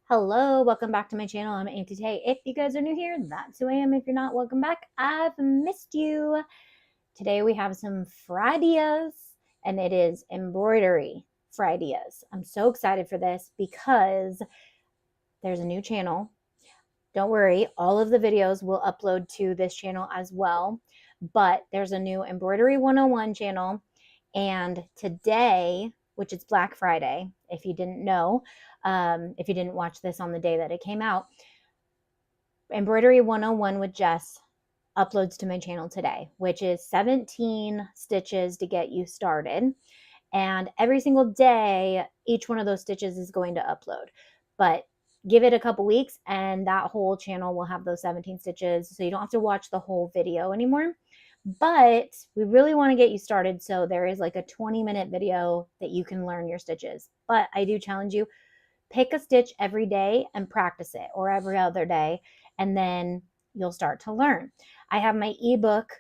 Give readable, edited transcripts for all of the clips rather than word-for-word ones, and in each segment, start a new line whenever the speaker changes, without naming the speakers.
Hello, welcome back to my channel. I'm Auntie Tay. If you guys are new here, that's who I am. If you're not, welcome back. I've missed you. Today we have some Fridays, and it is embroidery Fridays. I'm so excited for this because there's a new channel. Don't worry, all of the videos will upload to this channel as well. But there's a new Embroidery 101 channel, and today, which is Black Friday, if you didn't know, if you didn't watch this on the day that it came out, Embroidery 101 with Jess uploads to my channel today, which is 17 stitches to get you started. And every single day, each one of those stitches is going to upload. But give it a couple weeks and that whole channel will have those 17 stitches. So you don't have to watch the whole video anymore. But we really want to get you started. So there is like a 20-minute video that you can learn your stitches. But I do challenge you, pick a stitch every day and practice it, or every other day, and then you'll start to learn. I have my ebook,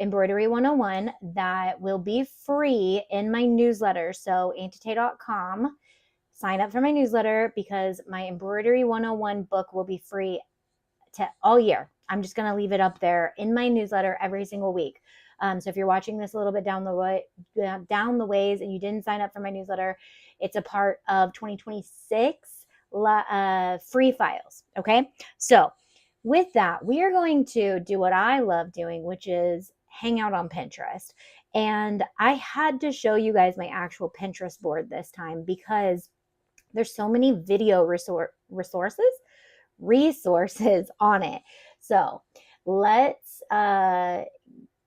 Embroidery 101, that will be free in my newsletter. So auntietay.com, sign up for my newsletter because my Embroidery 101 book will be free all year. I'm just going to leave it up there in my newsletter every single week. So if you're watching this a little bit down the ways and you didn't sign up for my newsletter, it's a part of 2026 free files. Okay. So with that, we are going to do what I love doing, which is hang out on Pinterest. And I had to show you guys my actual Pinterest board this time because there's so many video resources on it. So let's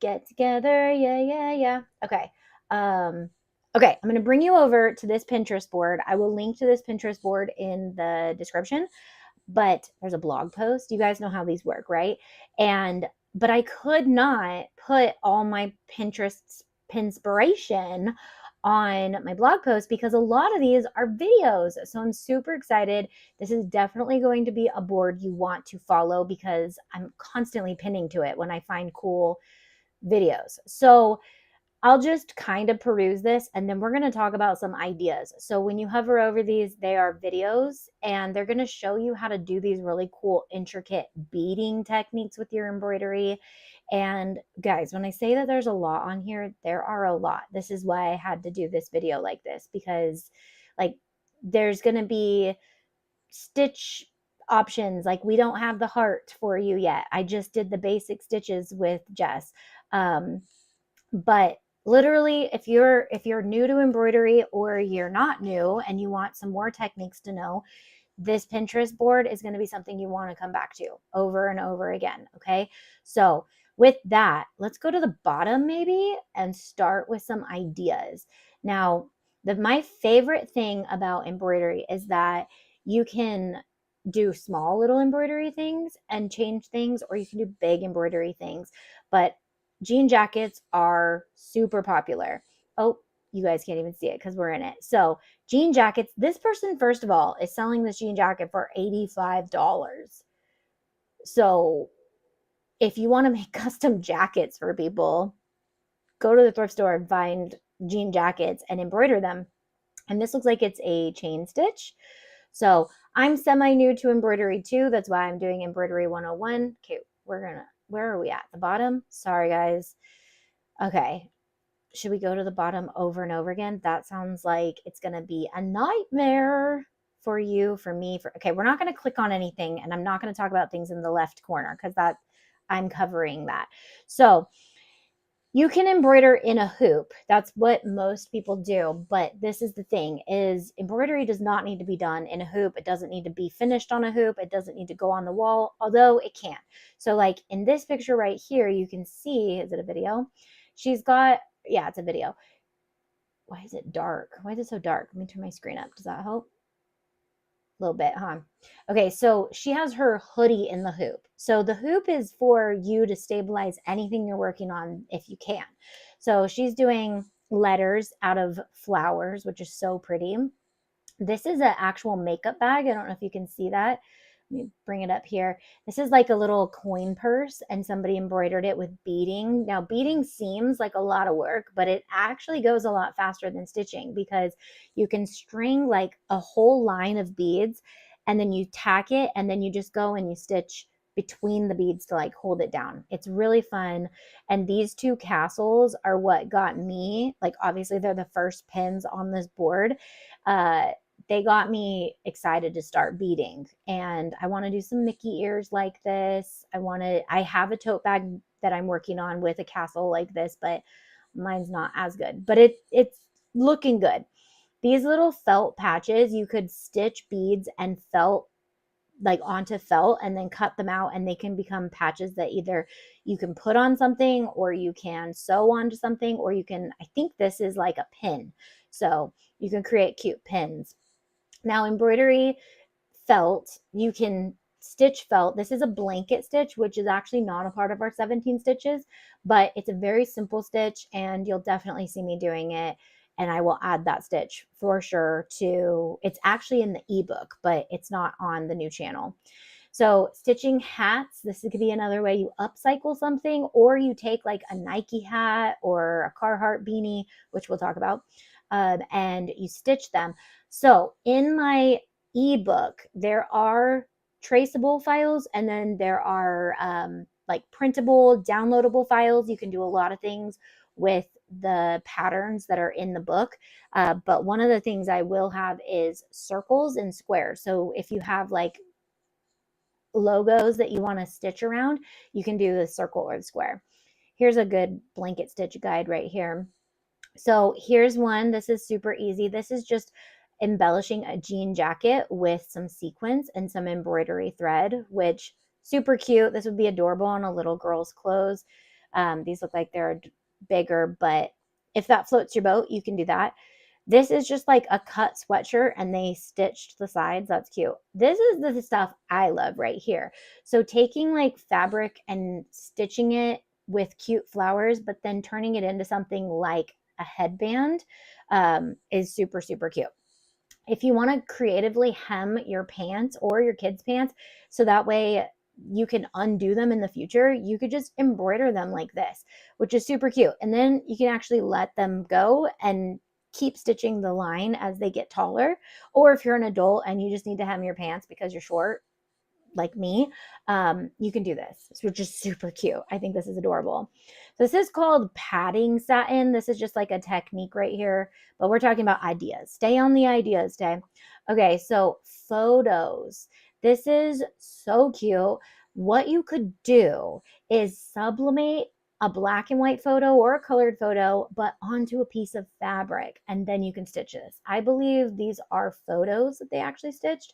get together. Yeah. Okay. Okay, I'm going to bring you over to this Pinterest board. I will link to this Pinterest board in the description, but there's a blog post. You guys know how these work, right? But I could not put all my Pinterest pinspiration on my blog post because a lot of these are videos. So I'm super excited. This is definitely going to be a board you want to follow because I'm constantly pinning to it when I find cool videos. So I'll just kind of peruse this and then we're going to talk about some ideas. So when you hover over these, they are videos and they're going to show you how to do these really cool, intricate beading techniques with your embroidery. And guys, when I say that there's a lot on here, there are a lot. This is why I had to do this video like this because like there's going to be stitch options. Like we don't have the heart for you yet. I just did the basic stitches with Jess. But literally, if you're new to embroidery or you're not new and you want some more techniques to know, this Pinterest board is going to be something you want to come back to over and over again. Okay. So with that, let's go to the bottom maybe and start with some ideas. Now, my favorite thing about embroidery is that you can do small little embroidery things and change things, or you can do big embroidery things. But jean jackets are super popular. Oh, you guys can't even see it because we're in it. So jean jackets, this person, first of all, is selling this jean jacket for $85. So if you want to make custom jackets for people, go to the thrift store and find jean jackets and embroider them. And this looks like it's a chain stitch. So I'm semi-new to embroidery too. That's why I'm doing Embroidery 101. Okay, where are we at? The bottom? Sorry, guys. Okay. Should we go to the bottom over and over again? That sounds like it's going to be a nightmare for you, for me. Okay, we're not going to click on anything, and I'm not going to talk about things in the left corner because I'm covering that. So you can embroider in a hoop. That's what most people do. But this is the thing, is embroidery does not need to be done in a hoop. It doesn't need to be finished on a hoop. It doesn't need to go on the wall, although it can. So like in this picture right here, you can see, is it a video? She's got, yeah, it's a video. Why is it dark? Why is it so dark? Let me turn my screen up. Does that help? A little bit, huh? Okay, so she has her hoodie in the hoop. So the hoop is for you to stabilize anything you're working on if you can. So she's doing letters out of flowers, which is so pretty. This is an actual makeup bag. I don't know if you can see that. Let me bring it up here. This is like a little coin purse and somebody embroidered it with beading. Now beading seems like a lot of work, but it actually goes a lot faster than stitching because you can string like a whole line of beads and then you tack it, and then you just go and you stitch between the beads to like hold it down. It's really fun. And these two castles are what got me, like, obviously they're the first pins on this board. They got me excited to start beading, and I want to do some Mickey ears like this. I have a tote bag that I'm working on with a castle like this, but mine's not as good, but it's looking good. These little felt patches, you could stitch beads and felt like onto felt and then cut them out, and they can become patches that either you can put on something or you can sew onto something, or you can, I think this is like a pin. So you can create cute pins. Now, embroidery felt, you can stitch felt. This is a blanket stitch, which is actually not a part of our 17 stitches, but it's a very simple stitch, and you'll definitely see me doing it. And I will add that stitch for sure to, it's actually in the ebook, but it's not on the new channel. So stitching hats, this could be another way you upcycle something, or you take like a Nike hat or a Carhartt beanie, which we'll talk about, and you stitch them. So in my ebook, there are traceable files, and then there are like printable, downloadable files. You can do a lot of things with the patterns that are in the book. But one of the things I will have is circles and squares. So if you have like logos that you want to stitch around, you can do the circle or the square. Here's a good blanket stitch guide right here. So here's one. This is super easy. This is just embellishing a jean jacket with some sequins and some embroidery thread, which super cute. This would be adorable on a little girl's clothes. These look like they're bigger, but if that floats your boat, you can do that. This is just like a cut sweatshirt and they stitched the sides. That's cute. This is the stuff I love right here. So taking like fabric and stitching it with cute flowers, but then turning it into something like a headband is super, super cute. If you want to creatively hem your pants or your kids' pants, so that way you can undo them in the future, you could just embroider them like this, which is super cute. And then you can actually let them go and keep stitching the line as they get taller. Or if you're an adult and you just need to hem your pants because you're short, like me, you can do this, which is super cute. I think this is adorable. So this is called padding satin. This is just like a technique right here, but we're talking about ideas. Stay on the ideas, stay. Okay, so photos. This is so cute. What you could do is sublimate a black and white photo or a colored photo, but onto a piece of fabric, and then you can stitch this. I believe these are photos that they actually stitched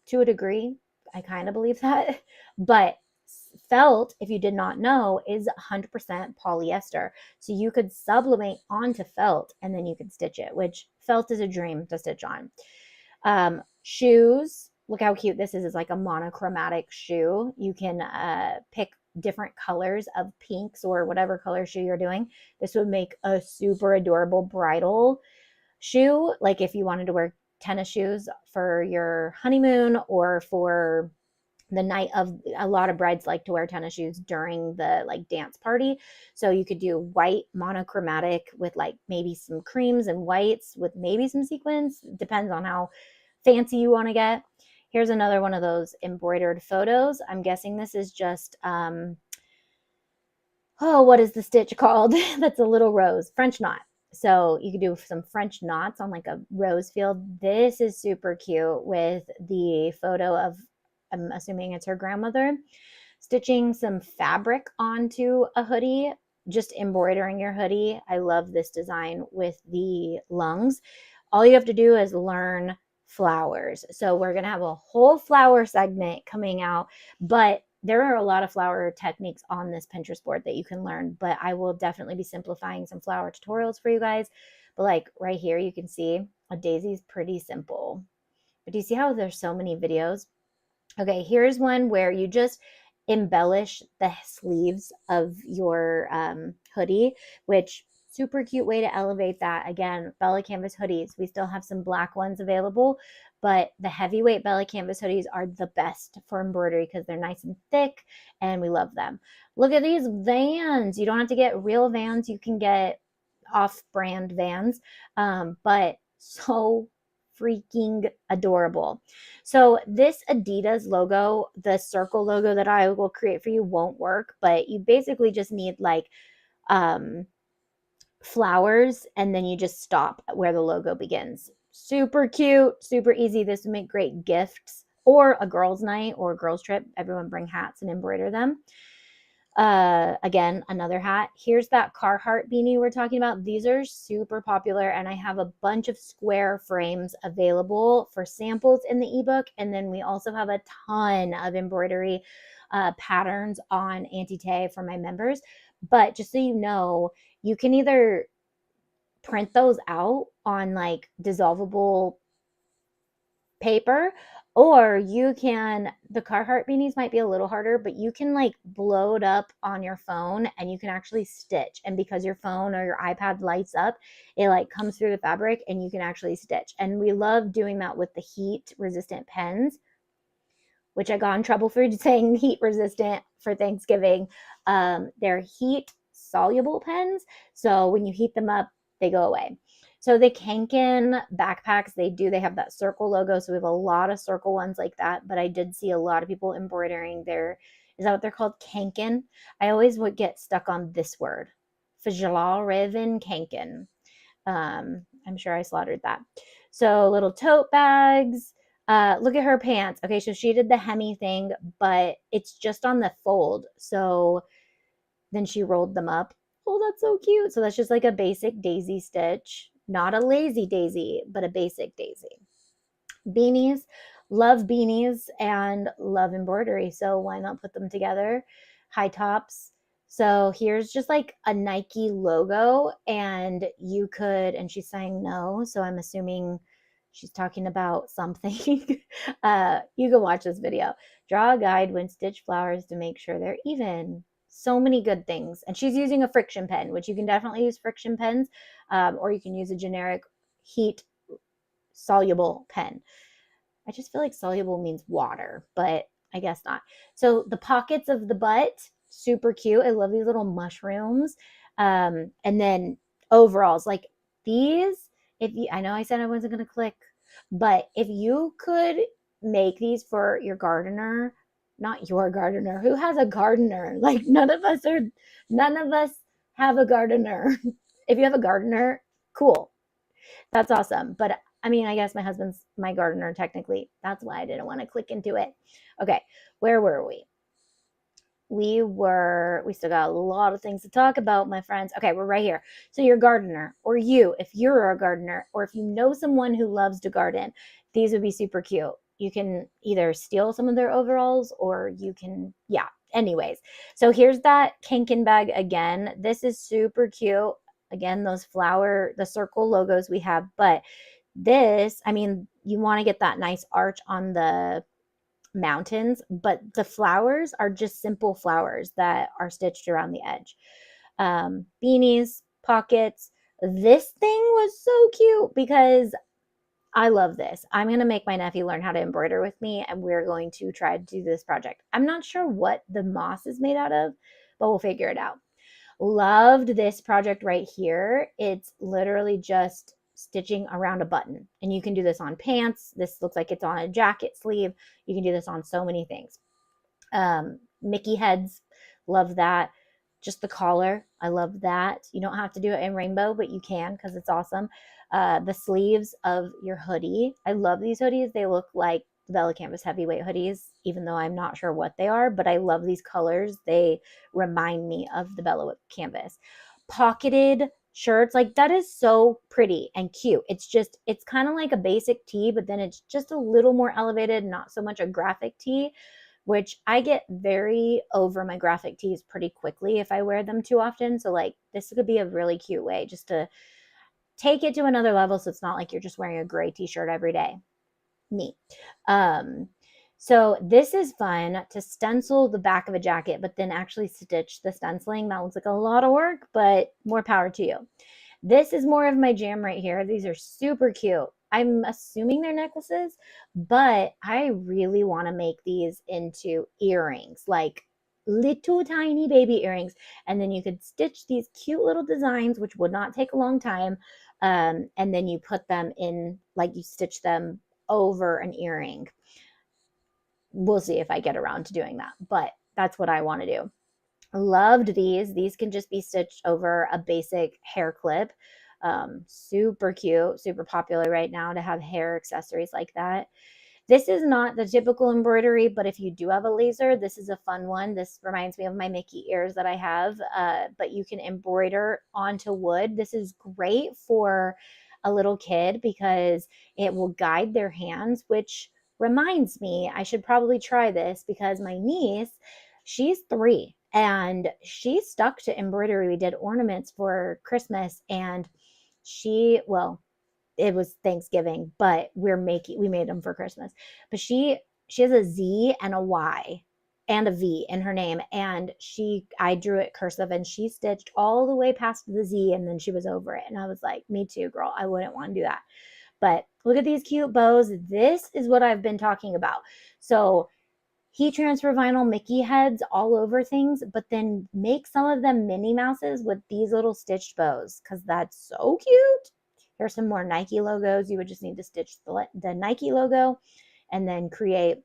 to a degree. I kind of believe that. But felt, if you did not know, is 100% polyester. So you could sublimate onto felt and then you could stitch it, which felt is a dream to stitch on. Shoes. Look how cute this is. It's like a monochromatic shoe. You can pick different colors of pinks or whatever color shoe you're doing. This would make a super adorable bridal shoe. Like if you wanted to wear tennis shoes for your honeymoon or for the night of, a lot of brides like to wear tennis shoes during the like dance party. So you could do white monochromatic with like maybe some creams and whites with maybe some sequins. Depends on how fancy you want to get. Here's another one of those embroidered photos. I'm guessing this is just what is the stitch called? That's a little rose, French knot. So you could do some French knots on like a rose field. This is super cute with the photo of, I'm assuming it's her grandmother, stitching some fabric onto a hoodie, just embroidering your hoodie. I love this design with the lungs. All you have to do is learn flowers. So we're going to have a whole flower segment coming out, but there are a lot of flower techniques on this Pinterest board that you can learn, but I will definitely be simplifying some flower tutorials for you guys. But like right here, you can see a daisy is pretty simple. But do you see how there's so many videos? Okay, here's one where you just embellish the sleeves of your hoodie, which super cute way to elevate that. Again, Bella Canvas hoodies. We still have some black ones available, but the heavyweight Bella Canvas hoodies are the best for embroidery because they're nice and thick and we love them. Look at these Vans. You don't have to get real Vans. You can get off-brand Vans, but so freaking adorable. So this Adidas logo, the circle logo that I will create for you won't work, but you basically just need like flowers, and then you just stop where the logo begins. Super cute, super easy. This would make great gifts or a girls' night or a girls' trip. Everyone bring hats and embroider them. Again, another hat. Here's that Carhartt beanie we're talking about. These are super popular, and I have a bunch of square frames available for samples in the ebook. And then we also have a ton of embroidery patterns on Auntie Tay for my members. But just so you know, you can either print those out on like dissolvable paper, or you can, the Carhartt beanies might be a little harder, but you can like blow it up on your phone and you can actually stitch. And because your phone or your iPad lights up, it like comes through the fabric and you can actually stitch. And we love doing that with the heat resistant pens, which I got in trouble for saying heat resistant for Thanksgiving. They're heat soluble pens. So when you heat them up, they go away. So the Kanken backpacks, they have that circle logo. So we have a lot of circle ones like that, but I did see a lot of people embroidering their, is that what they're called? Kanken. I always would get stuck on this word. Fjallraven Kanken. I'm sure I slaughtered that. So little tote bags. Look at her pants. Okay, so she did the hemi thing, but it's just on the fold. So then she rolled them up. Oh, that's so cute. So that's just like a basic daisy stitch. Not a lazy daisy, but a basic daisy. Beanies. Love beanies and love embroidery. So why not put them together? High tops. So here's just like a Nike logo, and you could, and she's saying no. So I'm assuming she's talking about something. You can watch this video. Draw a guide when stitch flowers to make sure they're even. So many good things. And she's using a friction pen, which you can definitely use friction pens, or you can use a generic heat soluble pen. I just feel like soluble means water, but I guess not. So the pockets of the butt, super cute. I love these little mushrooms. And then overalls, like these, if you, I know I said I wasn't going to click, but if you could make these for your gardener, not your gardener, who has a gardener? Like none of us have a gardener. If you have a gardener, cool. That's awesome. But I mean, I guess my husband's my gardener technically. That's why I didn't want to click into it. Okay, where were we? We still got a lot of things to talk about, my friends. Okay, we're right here. So your gardener, or you, if you're a gardener, or if you know someone who loves to garden, these would be super cute. You can either steal some of their overalls, or you can, yeah. Anyways, so here's that Kanken bag again. This is super cute. Again, those the circle logos we have, but this, I mean, you want to get that nice arch on the mountains, but the flowers are just simple flowers that are stitched around the edge. Beanies, pockets. This thing was so cute because I love this. I'm going to make my nephew learn how to embroider with me, and we're going to try to do this project. I'm not sure what the moss is made out of, but we'll figure it out. Loved this project right here. It's literally just stitching around a button, and you can do this on pants. This looks like it's on a jacket sleeve. You can do this on so many things. Mickey heads, love that. Just the collar, I love that. You don't have to do it in rainbow, but you can because it's awesome. The sleeves of your hoodie, I love these hoodies. They look like Bella Canvas heavyweight hoodies, even though I'm not sure what they are, but I love these colors. They remind me of the Bella Canvas. Pocketed shirts, like that is so pretty and cute. It's kind of like a basic tee, but then it's just a little more elevated, not so much a graphic tee, which I get very over my graphic tees pretty quickly if I wear them too often. So like this could be a really cute way just to take it to another level, so it's not like you're just wearing a gray t-shirt every day. Neat. So this is fun to stencil the back of a jacket, but then actually stitch the stenciling. That looks like a lot of work, but more power to you. This is more of my jam right here. These are super cute. I'm assuming they're necklaces, but I really want to make these into earrings, like little tiny baby earrings. And then you could stitch these cute little designs, which would not take a long time, And then you put them in, like you stitch them over an earring. We'll see if I get around to doing that, but that's what I want to do. Loved these. These can just be stitched over a basic hair clip. Super cute, super popular right now to have hair accessories like that. This is not the typical embroidery, but if you do have a laser, this is a fun one. This reminds me of my Mickey ears that I have, but you can embroider onto wood. This is great for a little kid because it will guide their hands, which reminds me I should probably try this because my niece, she's 3 and she stuck to embroidery. We did ornaments for Christmas and well, it was Thanksgiving, but we made them for Christmas. But she has a Z and a Y and a V in her name, and I drew it cursive, and she stitched all the way past the Z, and then she was over it. And I was like, me too, girl. I wouldn't want to do that. But look at these cute bows. This is what I've been talking about. So heat transfer vinyl Mickey heads all over things, but then make some of them Minnie Mouses with these little stitched bows because that's so cute. Here's some more Nike logos. You would just need to stitch the Nike logo and then create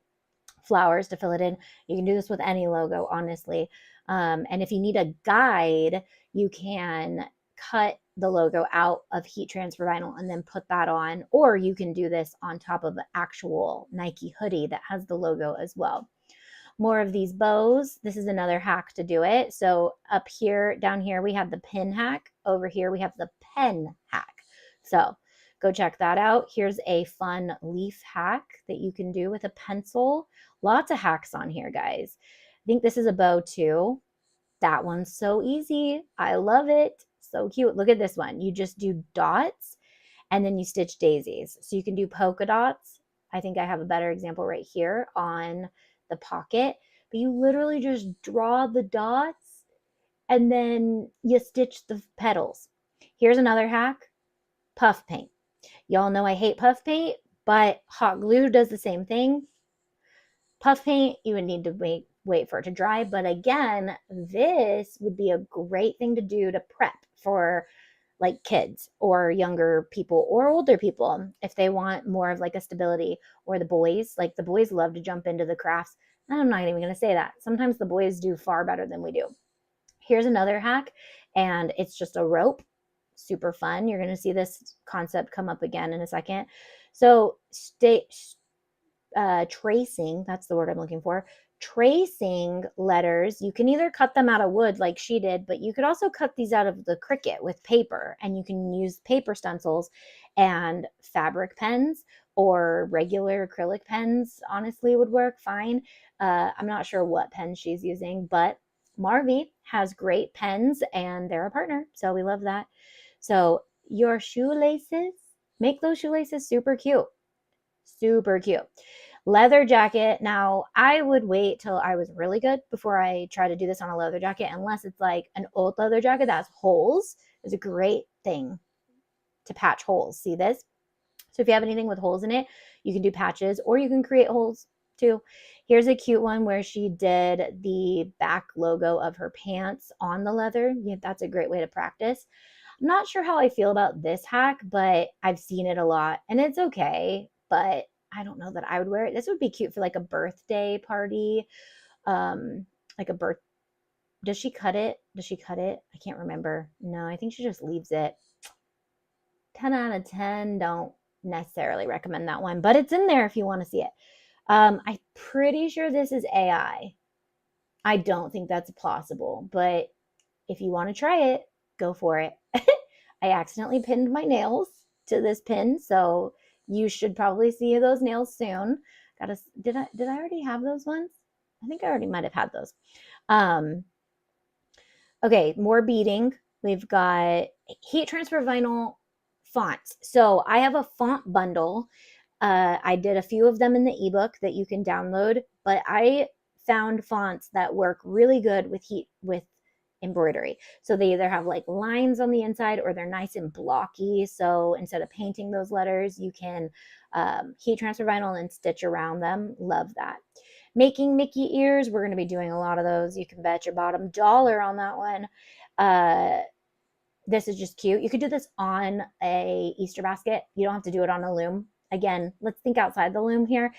flowers to fill it in. You can do this with any logo, honestly. And if you need a guide, you can cut the logo out of heat transfer vinyl and then put that on, or you can do this on top of an actual Nike hoodie that has the logo as well. More of these bows. This is another hack to do it. So up here, down here, we have the pin hack. Over here, we have the pen hack. So go check that out. Here's a fun leaf hack that you can do with a pencil. Lots of hacks on here, guys. I think this is a bow too. That one's so easy. I love it. So cute. Look at this one. You just do dots and then you stitch daisies. So you can do polka dots. I think I have a better example right here on the pocket, but you literally just draw the dots and then you stitch the petals. Here's another hack. Puff paint. Y'all know I hate puff paint, but hot glue does the same thing. Puff paint, you would need to wait for it to dry. But again, this would be a great thing to do to prep for like kids or younger people or older people if they want more of like a stability, or the boys love to jump into the crafts. I'm not even going to say that. Sometimes the boys do far better than we do. Here's another hack, and it's just a rope. Super fun. You're going to see this concept come up again in a second. So tracing, that's the word I'm looking for. Tracing letters, you can either cut them out of wood like she did, but you could also cut these out of the Cricut with paper, and you can use paper stencils and fabric pens or regular acrylic pens, honestly would work fine. I'm not sure what pen she's using, but Marvy has great pens and they're a partner, so we love that. So your shoelaces, make those shoelaces super cute. Super cute. Leather jacket. Now, I would wait till I was really good before I try to do this on a leather jacket, unless it's like an old leather jacket that has holes. It's a great thing to patch holes. See this? So if you have anything with holes in it, you can do patches, or you can create holes too. Here's a cute one where she did the back logo of her pants on the leather. Yeah, that's a great way to practice. I'm not sure how I feel about this hack, but I've seen it a lot and it's okay, but I don't know that I would wear it. This would be cute for like a birthday party. Like a birth. Does she cut it? I can't remember. No, I think she just leaves it. 10 out of 10. Don't necessarily recommend that one, but it's in there if you want to see it. I'm pretty sure this is AI. I don't think that's possible, but if you want to try it, go for it. I accidentally pinned my nails to this pin, so you should probably see those nails soon. Did I already have those ones? I think I already might have had those. Okay, more beading. We've got heat transfer vinyl fonts. So I have a font bundle. I did a few of them in the ebook that you can download, but I found fonts that work really good with embroidery. So they either have like lines on the inside or they're nice and blocky. So instead of painting those letters, you can heat transfer vinyl and stitch around them. Love that. Making Mickey ears. We're going to be doing a lot of those. You can bet your bottom dollar on that one. This is just cute. You could do this on a Easter basket. You don't have to do it on a loom. Again, let's think outside the loom here.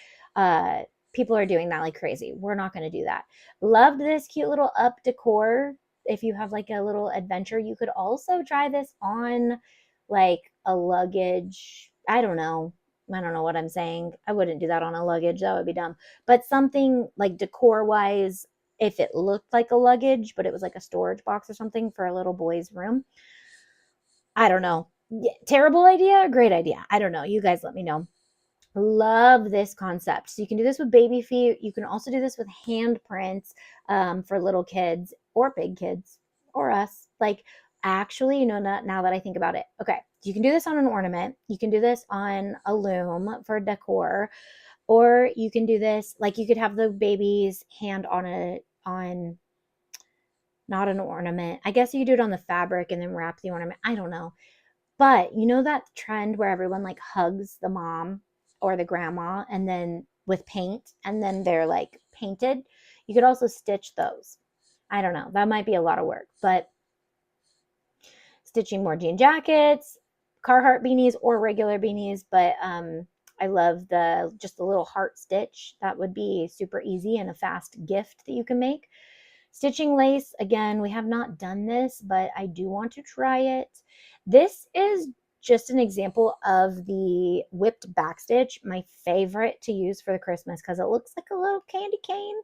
People are doing that like crazy. We're not going to do that. Loved this cute little up decor. If you have like a little adventure, you could also try this on like a luggage. I don't know. I don't know what I'm saying. I wouldn't do that on a luggage. That would be dumb. But something like decor wise, if it looked like a luggage, but it was like a storage box or something for a little boy's room. I don't know. Yeah, terrible idea, great idea. I don't know. You guys let me know. Love this concept. So you can do this with baby feet. You can also do this with handprints for little kids or big kids or us. Like, actually, you know, now that I think about it, okay, you can do this on an ornament. You can do this on a loom for decor, or you can do this like you could have the baby's hand on not an ornament. I guess you could do it on the fabric and then wrap the ornament. I don't know. But you know that trend where everyone like hugs the mom or the grandma and then with paint and then they're like painted? You could also stitch those. I don't know. That might be a lot of work, but stitching more jean jackets, Carhartt beanies or regular beanies, but I love just the little heart stitch. That would be super easy and a fast gift that you can make. Stitching lace, again, we have not done this, but I do want to try it. This is just an example of the whipped backstitch, my favorite to use for the Christmas because it looks like a little candy cane.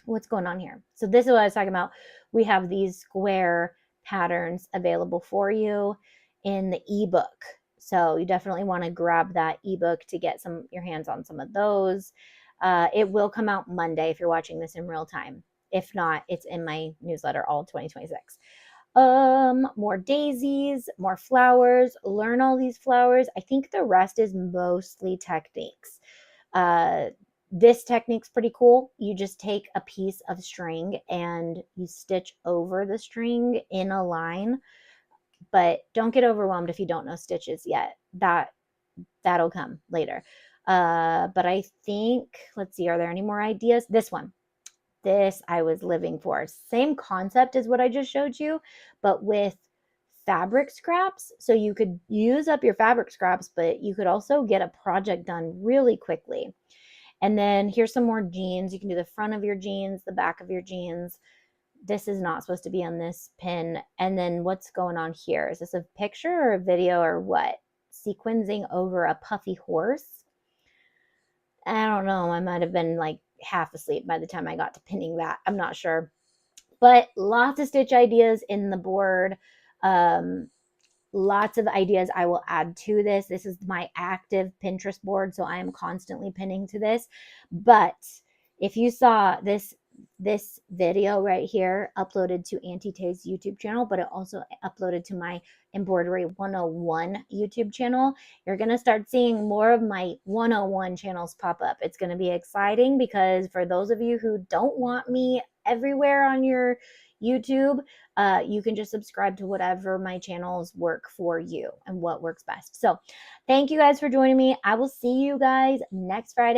What's going on here? So this is what I was talking about. We have these square patterns available for you in the ebook. So you definitely want to grab that ebook to get your hands on some of those. It will come out Monday if you're watching this in real time. If not, it's in my newsletter all 2026. More daisies, more flowers. Learn all these flowers. I think the rest is mostly techniques. This technique's pretty cool. You just take a piece of string and you stitch over the string in a line, but don't get overwhelmed if you don't know stitches yet. That'll come later. But I think, let's see, are there any more ideas? This one. This I was living for. Same concept as what I just showed you, but with fabric scraps. So you could use up your fabric scraps, but you could also get a project done really quickly. And then here's some more jeans. You can do the front of your jeans, the back of your jeans. This is not supposed to be on this pin. And then what's going on here? Is this a picture or a video or what? Sequencing over a puffy horse. I don't know. I might have been like half asleep by the time I got to pinning that. I'm not sure. But lots of stitch ideas in the board. Lots of ideas I will add to this. This is my active Pinterest board, so I am constantly pinning to this. But if you saw this video right here uploaded to Auntie Tay's YouTube channel, but it also uploaded to my Embroidery 101 YouTube channel, you're going to start seeing more of my 101 channels pop up. It's going to be exciting because for those of you who don't want me everywhere on your YouTube, you can just subscribe to whatever my channels work for you and what works best. So thank you guys for joining me. I will see you guys next Friday.